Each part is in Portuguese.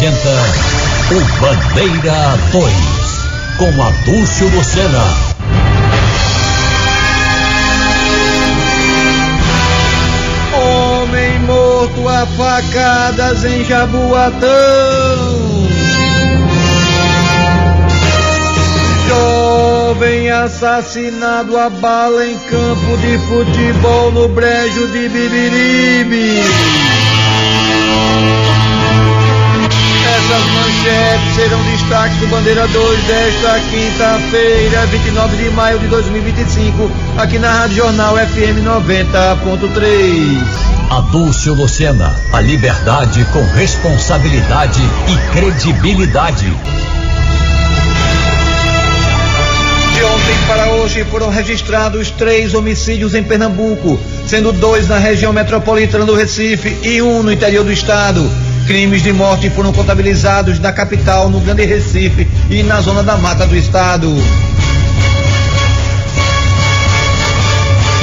apresenta o Bandeira 2, com Adúlcio Lucena. Homem morto a facadas em Jaboatão. Jovem assassinado a bala em campo de futebol no Brejo de Bibiribe. Essas manchetes serão destaques do Bandeira 2 desta quinta-feira, 29 de maio de 2025, aqui na Rádio Jornal FM 90.3. Adúlcio Lucena, a liberdade com responsabilidade e credibilidade. De ontem para hoje foram registrados 3 homicídios em Pernambuco, sendo 2 na região metropolitana do Recife e 1 no interior do estado. Crimes de morte foram contabilizados na capital, no Grande Recife e na zona da mata do estado.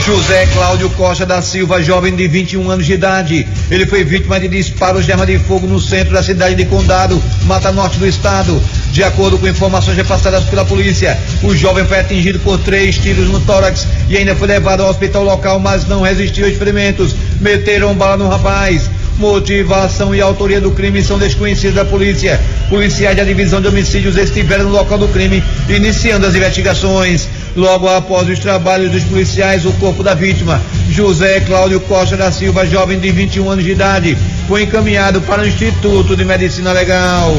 José Cláudio Costa da Silva, jovem de 21 anos de idade. Ele foi vítima de disparos de arma de fogo no centro da cidade de Condado, Mata Norte do estado. De acordo com informações repassadas pela polícia, o jovem foi atingido por 3 tiros no tórax e ainda foi levado ao hospital local, mas não resistiu aos ferimentos. Meteram bala no rapaz. Motivação e autoria do crime são desconhecidos da polícia. Policiais da divisão de homicídios estiveram no local do crime, iniciando as investigações. Logo após os trabalhos dos policiais, o corpo da vítima, José Cláudio Costa da Silva, jovem de 21 anos de idade, foi encaminhado para o Instituto de Medicina Legal.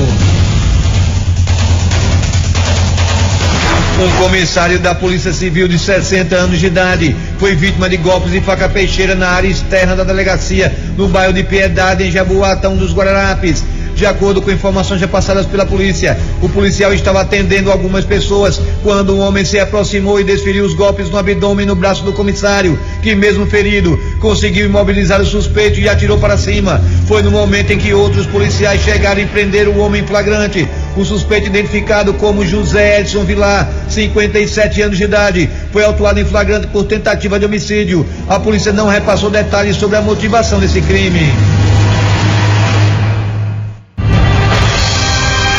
Um comissário da Polícia Civil de 60 anos de idade foi vítima de golpes de faca peixeira na área externa da delegacia, no bairro de Piedade, em Jaboatão dos Guararapes. De acordo com informações repassadas pela polícia, o policial estava atendendo algumas pessoas quando um homem se aproximou e desferiu os golpes no abdômen e no braço do comissário, que mesmo ferido, conseguiu imobilizar o suspeito e atirou para cima. Foi no momento em que outros policiais chegaram e prenderam o homem em flagrante. O suspeito, identificado como José Edson Vilar, 57 anos de idade, foi autuado em flagrante por tentativa de homicídio. A polícia não repassou detalhes sobre a motivação desse crime.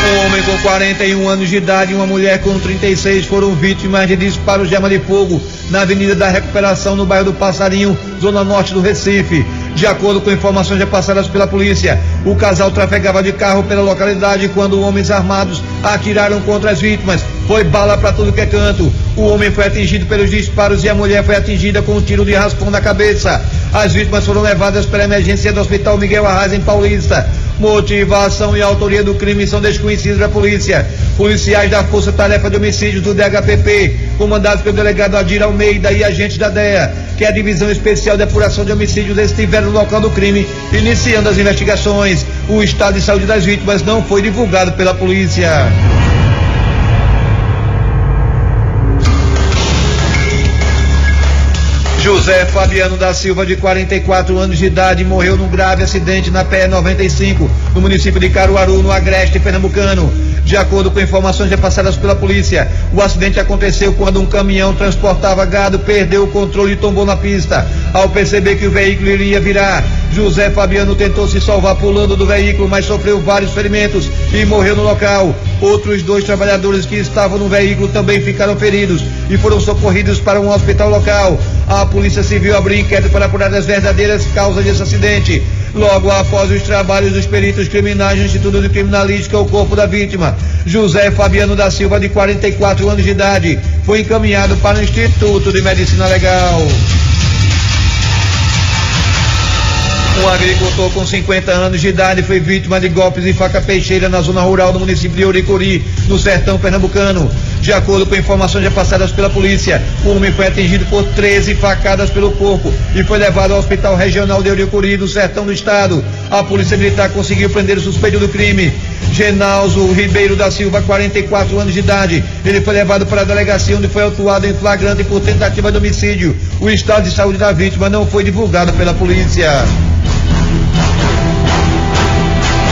Um homem com 41 anos de idade e uma mulher com 36 foram vítimas de disparos de arma de fogo na Avenida da Recuperação, no bairro do Passarinho, zona norte do Recife. De acordo com informações repassadas pela polícia, o casal trafegava de carro pela localidade quando homens armados atiraram contra as vítimas. Foi bala para tudo que é canto. O homem foi atingido pelos disparos e a mulher foi atingida com um tiro de raspão na cabeça. As vítimas foram levadas pela emergência do Hospital Miguel Arraes, em Paulista. Motivação e autoria do crime são desconhecidos da polícia. Policiais da Força Tarefa de Homicídios do DHPP, comandados pelo delegado Adir Almeida, e agentes da DEA, que é a Divisão Especial de Apuração de Homicídios, estiveram no local do crime, iniciando as investigações. O estado de saúde das vítimas não foi divulgado pela polícia. José Fabiano da Silva, de 44 anos de idade, morreu num grave acidente na PR-95, no município de Caruaru, no Agreste pernambucano. De acordo com informações repassadas pela polícia, o acidente aconteceu quando um caminhão transportava gado perdeu o controle e tombou na pista. Ao perceber que o veículo iria virar, José Fabiano tentou se salvar pulando do veículo, mas sofreu vários ferimentos e morreu no local. Outros 2 trabalhadores que estavam no veículo também ficaram feridos e foram socorridos para um hospital local. A Polícia Civil abriu inquérito para apurar as verdadeiras causas desse acidente. Logo após os trabalhos dos peritos criminais do Instituto de Criminalística, o corpo da vítima, José Fabiano da Silva, de 44 anos de idade, foi encaminhado para o Instituto de Medicina Legal. Um agricultor com 50 anos de idade foi vítima de golpes de faca peixeira na zona rural do município de Oricuri, no sertão pernambucano. De acordo com informações repassadas pela polícia, o homem foi atingido por 13 facadas pelo corpo e foi levado ao Hospital Regional de Oricuri, no sertão do estado. A polícia militar conseguiu prender o suspeito do crime, Genalzo Ribeiro da Silva, 44 anos de idade. Ele foi levado para a delegacia, onde foi autuado em flagrante por tentativa de homicídio. O estado de saúde da vítima não foi divulgado pela polícia.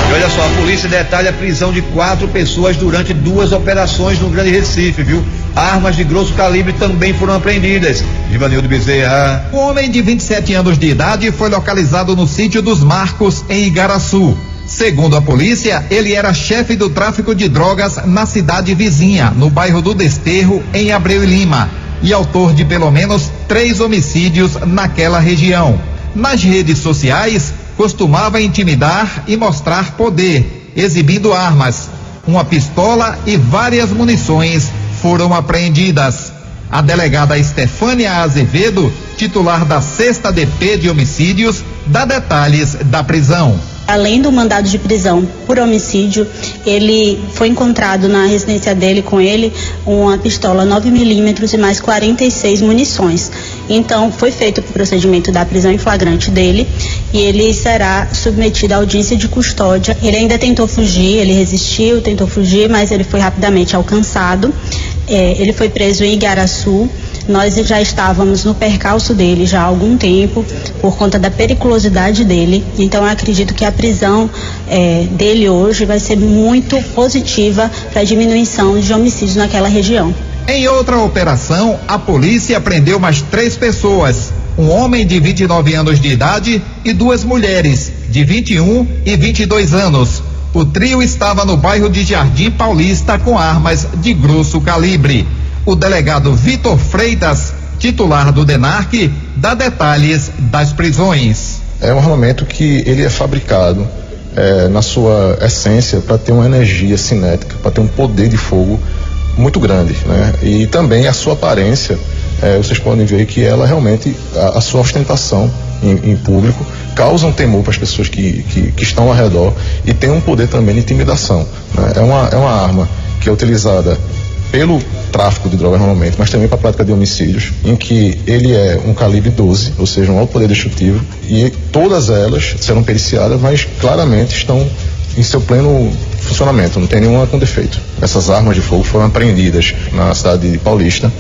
E olha só, a polícia detalha a prisão de 4 pessoas durante 2 operações no Grande Recife, viu? Armas de grosso calibre também foram apreendidas. Givanildo Bezerra. Um homem de 27 anos de idade foi localizado no sítio dos Marcos, em Igaraçu. Segundo a polícia, ele era chefe do tráfico de drogas na cidade vizinha, no bairro do Desterro, em Abreu e Lima, e autor de pelo menos 3 homicídios naquela região. Nas redes sociais, costumava intimidar e mostrar poder, exibindo armas. Uma pistola e várias munições foram apreendidas. A delegada Estefânia Azevedo, titular da 6ª DP de homicídios, dá detalhes da prisão. Além do mandado de prisão por homicídio, ele foi encontrado na residência dele com ele uma pistola 9mm e mais 46 munições. Então, foi feito o procedimento da prisão em flagrante dele e ele será submetido à audiência de custódia. Ele ainda tentou fugir, ele resistiu, tentou fugir, mas ele foi rapidamente alcançado. Ele foi preso em Igaraçu. Nós já estávamos no percalço dele já há algum tempo, por conta da periculosidade dele. Então, eu acredito que a prisão dele hoje vai ser muito positiva para a diminuição de homicídios naquela região. Em outra operação, a polícia prendeu mais 3 pessoas. Um homem de 29 anos de idade e 2 mulheres, de 21 e 22 anos. O trio estava no bairro de Jardim Paulista com armas de grosso calibre. O delegado Vitor Freitas, titular do DENARC, dá detalhes das prisões. É um armamento que ele é fabricado na sua essência para ter uma energia cinética, para ter um poder de fogo muito grande, né? E também a sua aparência, vocês podem ver que ela realmente, a sua ostentação em público causa um temor para as pessoas que estão ao redor e tem um poder também de intimidação, né? É uma arma que é utilizada pelo tráfico de drogas normalmente, mas também para a prática de homicídios, em que ele é um calibre 12, ou seja, um alto poder destrutivo, e todas elas serão periciadas, mas claramente estão em seu pleno funcionamento, não tem nenhuma com defeito. Essas armas de fogo foram apreendidas na cidade de Paulista,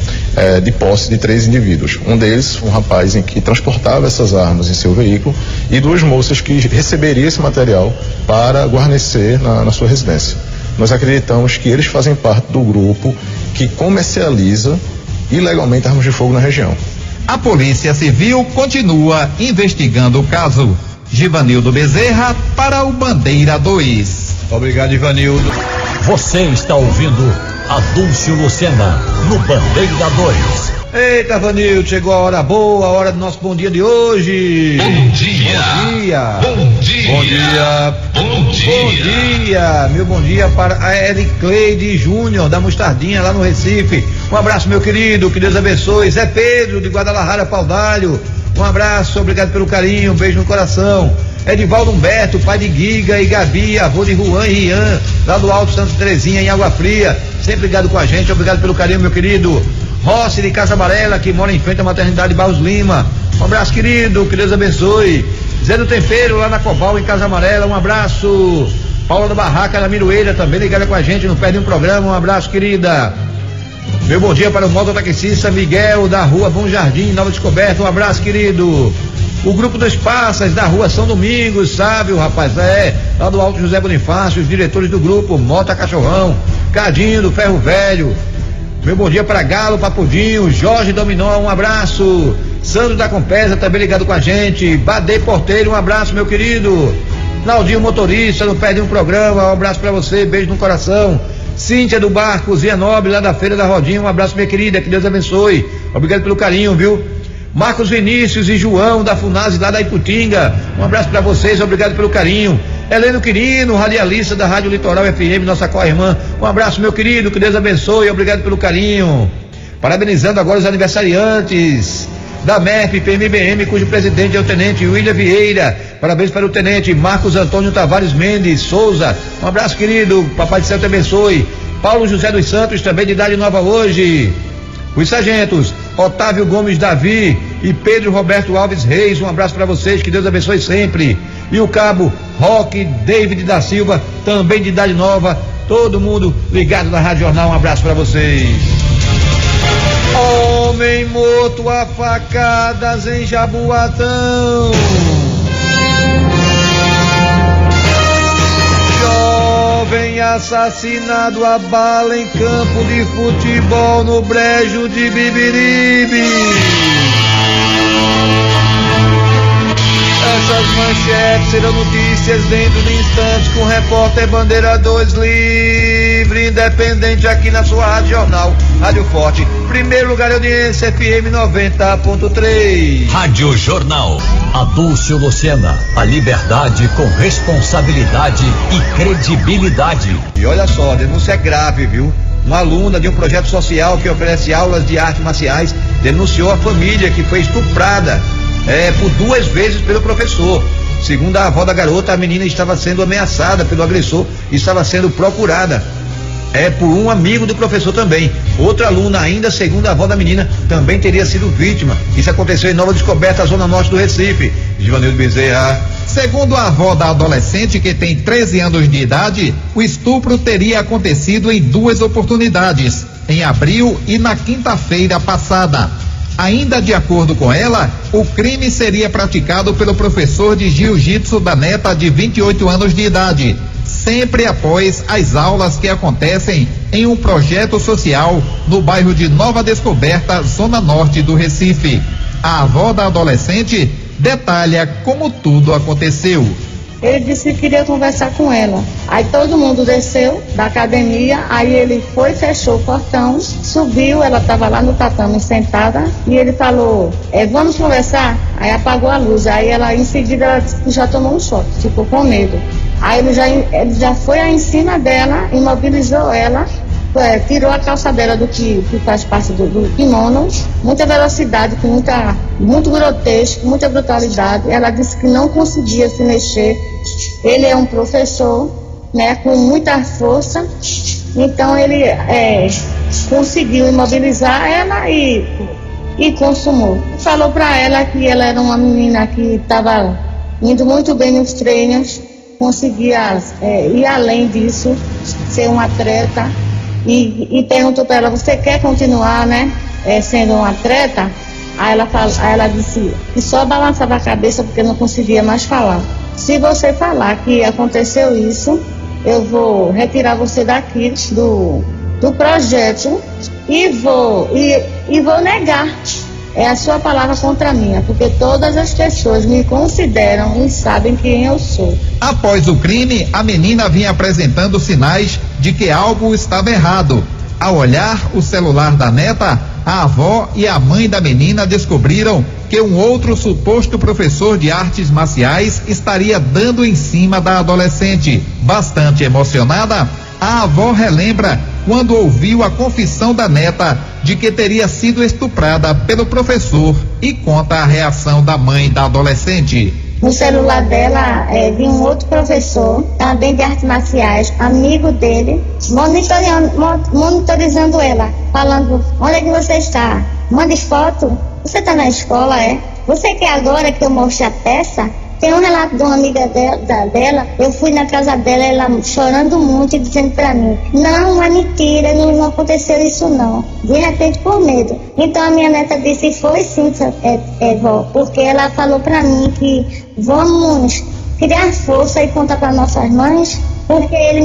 de posse de 3 indivíduos. Um deles, um rapaz em que transportava essas armas em seu veículo, e 2 moças que receberiam esse material para guarnecer na sua residência. Nós acreditamos que eles fazem parte do grupo que comercializa ilegalmente armas de fogo na região. A Polícia Civil continua investigando o caso. Givanildo Bezerra para o Bandeira 2. Obrigado, Givanildo. Você está ouvindo Adúlcio Lucena no Bandeira 2. Eita, Vanildo, chegou a hora boa, a hora do nosso bom dia de hoje. Bom dia. Bom dia. Bom dia. Bom dia. Bom dia. Bom dia. Meu bom dia para a Ericleide Júnior, da Mostardinha, lá no Recife. Um abraço, meu querido, que Deus abençoe. Zé Pedro, de Guadalajara, Paudalho. Um abraço, obrigado pelo carinho, um beijo no coração. Edivaldo Humberto, pai de Giga e Gabi, avô de Juan e Rian, lá do Alto Santa Terezinha, em Água Fria. Sempre ligado com a gente, obrigado pelo carinho, meu querido. Rossi, de Casa Amarela, que mora em frente à maternidade Barros Lima. Um abraço, querido, que Deus abençoe. Zé do Tempero, lá na Cobal, em Casa Amarela, um abraço. Paula da Barraca, na Miroeira, também ligada com a gente, não perde um programa, um abraço, querida. Meu bom dia para o mototaxista Miguel, da rua Bom Jardim, Nova Descoberta, um abraço, querido. O grupo dos Passas, da rua São Domingos, sabe, o rapaz, lá do Alto José Bonifácio, os diretores do grupo Mota Cachorrão, Cadinho do Ferro Velho. Meu bom dia para Galo, Papudinho, Jorge Dominó, um abraço. Sandro da Compesa, também ligado com a gente. Badei Porteiro, um abraço, meu querido. Naldinho Motorista, não perde um programa, um abraço para você, beijo no coração. Cíntia do Bar, Cozinha Nobre, lá da Feira da Rodinha, um abraço, minha querida, que Deus abençoe. Obrigado pelo carinho, viu? Marcos Vinícius e João, da Funase, lá da Iputinga, um abraço para vocês, obrigado pelo carinho. Heleno Quirino, radialista da Rádio Litoral FM, nossa co-irmã, um abraço, meu querido, que Deus abençoe, obrigado pelo carinho. Parabenizando agora os aniversariantes da MEF, PMBM, cujo presidente é o tenente William Vieira. Parabéns para o tenente Marcos Antônio Tavares Mendes Souza, um abraço, querido, papai do céu te abençoe. Paulo José dos Santos, também de idade nova hoje. Os sargentos Otávio Gomes Davi e Pedro Roberto Alves Reis, um abraço para vocês, que Deus abençoe sempre. E o cabo Roque David da Silva, também de idade nova, todo mundo ligado na Rádio Jornal, um abraço para vocês. Homem morto a facadas em Jaboatão. Jovem assassinado a bala em campo de futebol no Brejo de Bibiribe. Essas manchetes serão notícias notícias dentro de instantes com o repórter Bandeira 2 livre, independente aqui na sua Rádio Jornal, Rádio Forte. Primeiro lugar de audiência, FM 90.3. Rádio Jornal. Adúlcio Lucena, a liberdade com responsabilidade e credibilidade. E olha só, a denúncia é grave, viu? Uma aluna de um projeto social que oferece aulas de artes marciais denunciou a família que foi estuprada por 2 vezes pelo professor. Segundo a avó da garota, a menina estava sendo ameaçada pelo agressor e estava sendo procurada por um amigo do professor também. Outra aluna, ainda segundo a avó da menina, também teria sido vítima. Isso aconteceu em Nova Descoberta, zona norte do Recife. Givanildo Bezerra. Segundo a avó da adolescente, que tem 13 anos de idade, o estupro teria acontecido em 2 oportunidades, em abril e na quinta-feira passada. Ainda de acordo com ela, o crime seria praticado pelo professor de jiu-jitsu da neta de 28 anos de idade, sempre após as aulas que acontecem em um projeto social no bairro de Nova Descoberta, zona norte do Recife. A avó da adolescente detalha como tudo aconteceu. Ele disse que queria conversar com ela. Aí todo mundo desceu da academia, aí ele foi, fechou o portão, subiu, ela estava lá no tatame sentada, e ele falou, vamos conversar? Aí apagou a luz, aí ela em seguida ela disse que já tomou um choque, ficou com medo. Aí ele já foi em cima dela, imobilizou ela, tirou a calça dela do que faz parte do kimono, muita velocidade, muito grotesco, muita brutalidade. Ela disse que não conseguia se mexer. Ele é um professor, né, com muita força, então ele conseguiu imobilizar ela e consumou. Falou para ela que ela era uma menina que estava indo muito bem nos treinos, conseguia ir além disso, ser uma atleta. E perguntou para ela, você quer continuar, né, sendo uma atleta? Aí ela disse que só balançava a cabeça porque não conseguia mais falar. Se você falar que aconteceu isso, eu vou retirar você daqui do projeto e vou negar a sua palavra contra a minha, porque todas as pessoas me consideram e sabem quem eu sou. Após o crime, a menina vinha apresentando sinais de que algo estava errado. Ao olhar o celular da neta, a avó e a mãe da menina descobriram que um outro suposto professor de artes marciais estaria dando em cima da adolescente. Bastante emocionada, a avó relembra quando ouviu a confissão da neta de que teria sido estuprada pelo professor e conta a reação da mãe da adolescente. No celular dela vinha um outro professor, também de artes marciais, amigo dele, monitorizando ela, falando, onde é que você está? Mande foto, você está na escola, Você quer agora que eu mostre a peça? Tem um relato de uma amiga dela, eu fui na casa dela, ela chorando muito e dizendo pra mim, não, é mentira, não aconteceu isso não, de repente por medo. Então a minha neta disse, foi sim, vó, porque ela falou pra mim que vamos criar força e contar para nossas mães, porque ele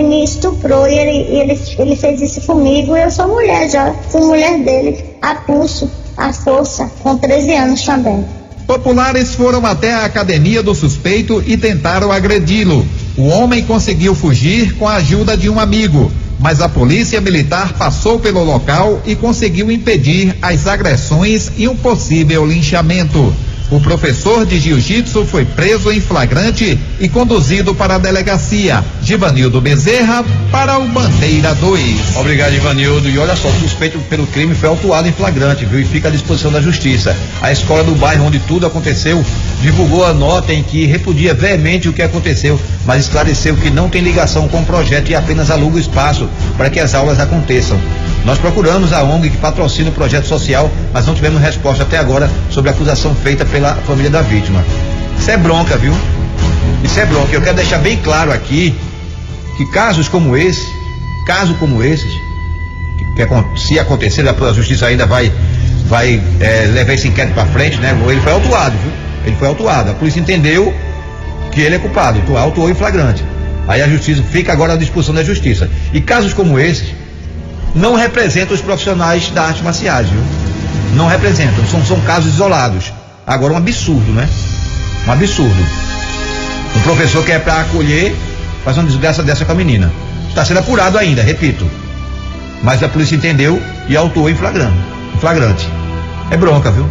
me estuprou e ele fez isso comigo, eu sou mulher já, fui mulher dele, a pulso, a força, com 13 anos também. Populares foram até a academia do suspeito e tentaram agredi-lo. O homem conseguiu fugir com a ajuda de um amigo, mas a polícia militar passou pelo local e conseguiu impedir as agressões e um possível linchamento. O professor de jiu-jitsu foi preso em flagrante e conduzido para a delegacia. Givanildo Bezerra para o Bandeira 2. Obrigado, Givanildo. E olha só, o suspeito pelo crime foi autuado em flagrante, viu? E fica à disposição da justiça. A escola do bairro onde tudo aconteceu divulgou a nota em que repudia veemente o que aconteceu, mas esclareceu que não tem ligação com o projeto e apenas aluga o espaço para que as aulas aconteçam. Nós procuramos a ONG que patrocina o projeto social, mas não tivemos resposta até agora sobre a acusação feita pela família da vítima. Isso é bronca, viu? Isso é bronca. Eu quero deixar bem claro aqui que casos como esses, que se acontecer, a justiça ainda vai levar esse inquérito para frente, né? Ele foi autuado, viu? Ele foi autuado. A polícia entendeu que ele é culpado, então autuou em flagrante. Aí a justiça fica agora à disposição da justiça. E casos como esses não representam os profissionais da arte marciais, viu? Não representam, são casos isolados. Agora um absurdo, né? Um absurdo. Um professor que é para acolher, faz uma desgraça dessa com a menina. Está sendo apurado ainda, repito. Mas a polícia entendeu e autuou em flagrante. É bronca, viu?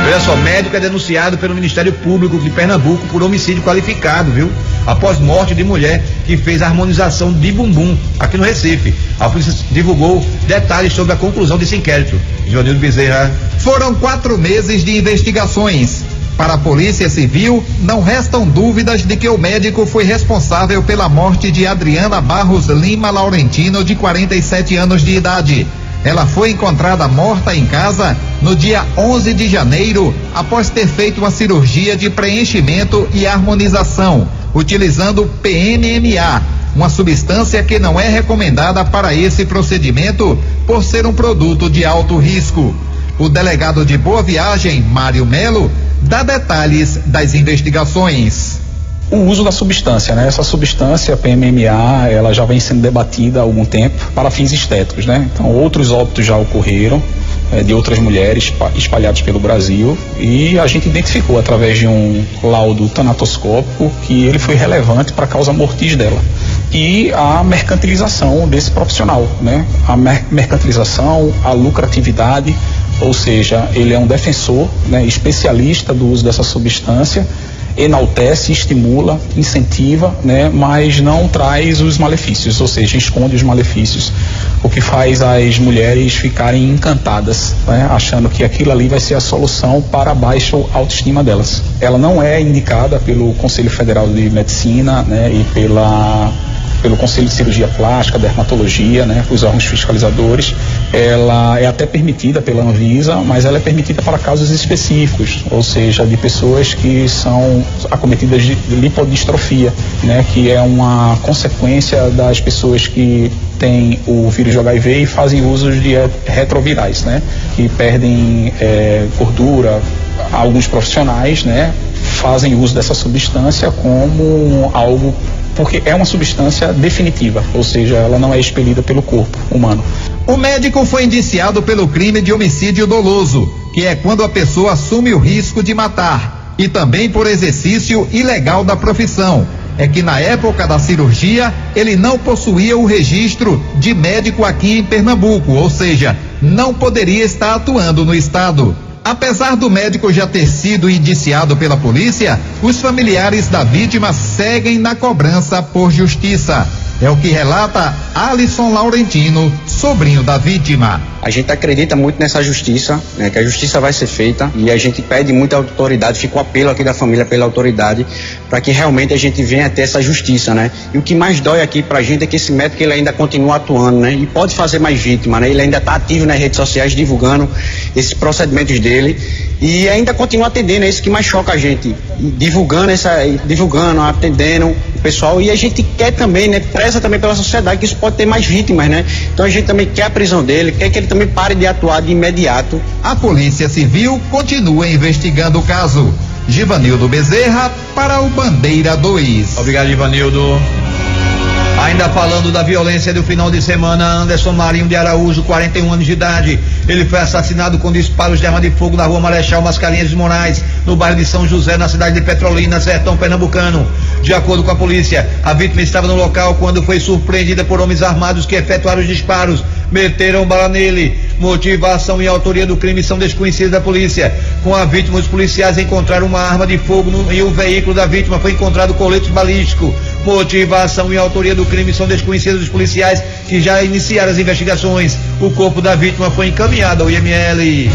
Olha só, médico é denunciado pelo Ministério Público de Pernambuco por homicídio qualificado, viu? Após morte de mulher que fez a harmonização de bumbum aqui no Recife. A polícia divulgou detalhes sobre a conclusão desse inquérito. Givanildo Bezerra. Foram 4 meses de investigações. Para a Polícia Civil, não restam dúvidas de que o médico foi responsável pela morte de Adriana Barros Lima Laurentino, de 47 anos de idade. Ela foi encontrada morta em casa no dia 11 de janeiro, após ter feito uma cirurgia de preenchimento e harmonização, utilizando PMMA, uma substância que não é recomendada para esse procedimento por ser um produto de alto risco. O delegado de Boa Viagem, Mário Melo, dá detalhes das investigações. O uso da substância, né? Essa substância, PMMA, ela já vem sendo debatida há algum tempo para fins estéticos, né? Então, outros óbitos já ocorreram de outras mulheres espalhadas pelo Brasil, e a gente identificou através de um laudo tanatoscópico que ele foi relevante para a causa mortis dela. E a mercantilização desse profissional, né? A mercantilização, a lucratividade, ou seja, ele é um defensor, né, especialista do uso dessa substância, enaltece, estimula, incentiva, né, mas não traz os malefícios, ou seja, esconde os malefícios, o que faz as mulheres ficarem encantadas, né, achando que aquilo ali vai ser a solução para a baixa autoestima delas. Ela não é indicada pelo Conselho Federal de Medicina, né, e pelo Conselho de Cirurgia Plástica, Dermatologia, né, os órgãos fiscalizadores. Ela é até permitida pela Anvisa, mas ela é permitida para casos específicos, ou seja, de pessoas que são acometidas de lipodistrofia, né, que é uma consequência das pessoas que têm o vírus do HIV e fazem uso de retrovirais, né, que perdem gordura. Alguns profissionais, né, fazem uso dessa substância como algo, porque é uma substância definitiva, ou seja, ela não é expelida pelo corpo humano. O médico foi indiciado pelo crime de homicídio doloso, que é quando a pessoa assume o risco de matar, e também por exercício ilegal da profissão. É que na época da cirurgia ele não possuía o registro de médico aqui em Pernambuco, ou seja, não poderia estar atuando no estado. Apesar do médico já ter sido indiciado pela polícia, os familiares da vítima seguem na cobrança por justiça. É o que relata Alisson Laurentino, sobrinho da vítima. A gente acredita muito nessa justiça, né, que a justiça vai ser feita, e a gente pede muita autoridade, fica o apelo aqui da família pela autoridade, para que realmente a gente venha a ter essa justiça, né? E o que mais dói aqui pra gente é que esse médico ele ainda continua atuando, né? E pode fazer mais vítima, né? Ele ainda está ativo nas redes sociais divulgando esses procedimentos dele e ainda continua atendendo, é isso que mais choca a gente, divulgando, atendendo o pessoal, e a gente quer também, né, preza também pela sociedade que isso pode ter mais vítimas, né? Então a gente também quer a prisão dele, quer que ele também pare de atuar de imediato. A Polícia Civil continua investigando o caso. Givanildo Bezerra para o Bandeira 2. Obrigado, Givanildo. Ainda falando da violência do final de semana, Anderson Marinho de Araújo, 41 anos de idade. Ele foi assassinado com disparos de arma de fogo na rua Marechal Mascarenhas de Moraes, no bairro de São José, na cidade de Petrolina, sertão pernambucano. De acordo com a polícia, a vítima estava no local quando foi surpreendida por homens armados que efetuaram os disparos, meteram bala nele. Motivação e autoria do crime são desconhecidas da polícia. Com a vítima, os policiais encontraram uma arma de fogo e o veículo da vítima foi encontrado colete balístico. Motivação e autoria do crime são desconhecidas dos policiais, que já iniciaram as investigações. O corpo da vítima foi encaminhado ao IML.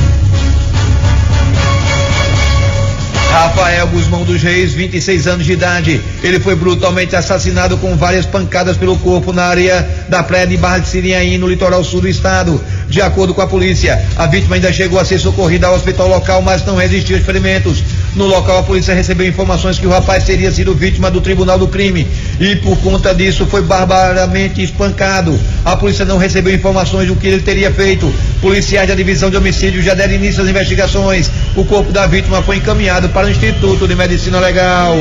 Rafael Guzmão dos Reis, 26 anos de idade. Ele foi brutalmente assassinado com várias pancadas pelo corpo na área da praia de Barra de Sirinhaí, no litoral sul do estado. De acordo com a polícia, a vítima ainda chegou a ser socorrida ao hospital local, mas não resistiu aos ferimentos. No local, a polícia recebeu informações que o rapaz teria sido vítima do tribunal do crime e, por conta disso, foi barbaramente espancado. A polícia não recebeu informações do que ele teria feito. Policiais da divisão de homicídio já deram início às investigações. O corpo da vítima foi encaminhado para o Instituto de Medicina Legal.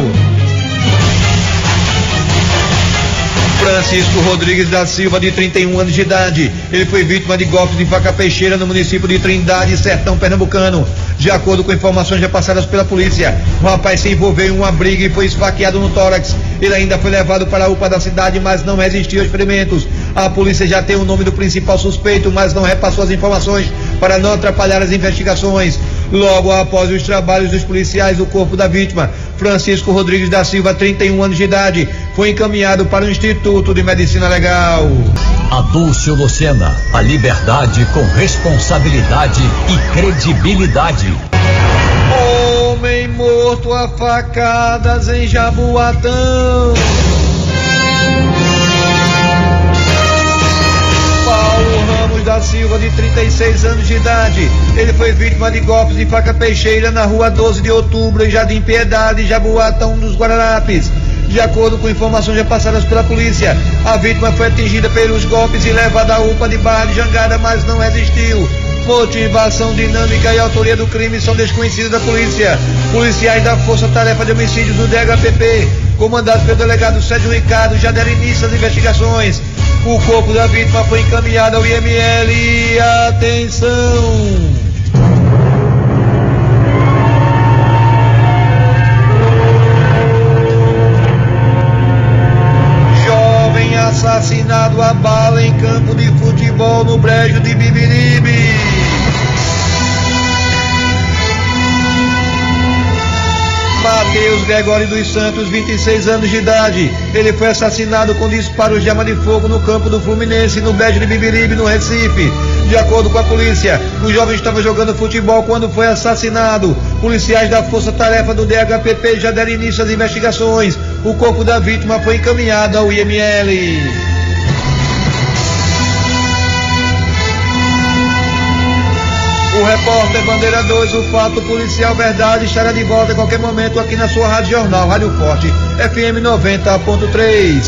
Francisco Rodrigues da Silva, de 31 anos de idade. Ele foi vítima de golpes de faca peixeira no município de Trindade, sertão pernambucano. De acordo com informações já passadas pela polícia, o rapaz se envolveu em uma briga e foi esfaqueado no tórax. Ele ainda foi levado para a UPA da cidade, mas não resistiu aos ferimentos. A polícia já tem o nome do principal suspeito, mas não repassou as informações para não atrapalhar as investigações. Logo após os trabalhos dos policiais, o corpo da vítima, Francisco Rodrigues da Silva, 31 anos de idade, foi encaminhado para o Instituto de Medicina Legal. Adúlcio Lucena, a liberdade com responsabilidade e credibilidade. Homem morto a facadas em Jaboatão. Paulo Ramos da Silva, de 36 anos de idade. Ele foi vítima de golpes de faca peixeira na rua 12 de outubro, em Jardim Piedade, Jaboatão dos Guararapes. De acordo com informações já passadas pela polícia, a vítima foi atingida pelos golpes e levada à UPA de Barra de Jangada, mas não resistiu. Motivação, dinâmica e autoria do crime são desconhecidas da polícia. Policiais da Força Tarefa de Homicídios do DHPP, comandados pelo delegado Sérgio Ricardo, já deram início às investigações. O corpo da vítima foi encaminhado ao IML. Atenção! Assassinado a bala em campo de futebol no Brejo de Bibiribe. Matheus Gregório dos Santos, 26 anos de idade. Ele foi assassinado com disparos de arma de fogo no campo do Fluminense, no Brejo de Bibiribe, no Recife. De acordo com a polícia, o jovem estava jogando futebol quando foi assassinado. Policiais da Força Tarefa do DHPP já deram início às investigações. O corpo da vítima foi encaminhado ao IML. O repórter Bandeira 2, o fato policial verdade, estará de volta a qualquer momento aqui na sua Rádio Jornal, Rádio Forte, FM 90.3.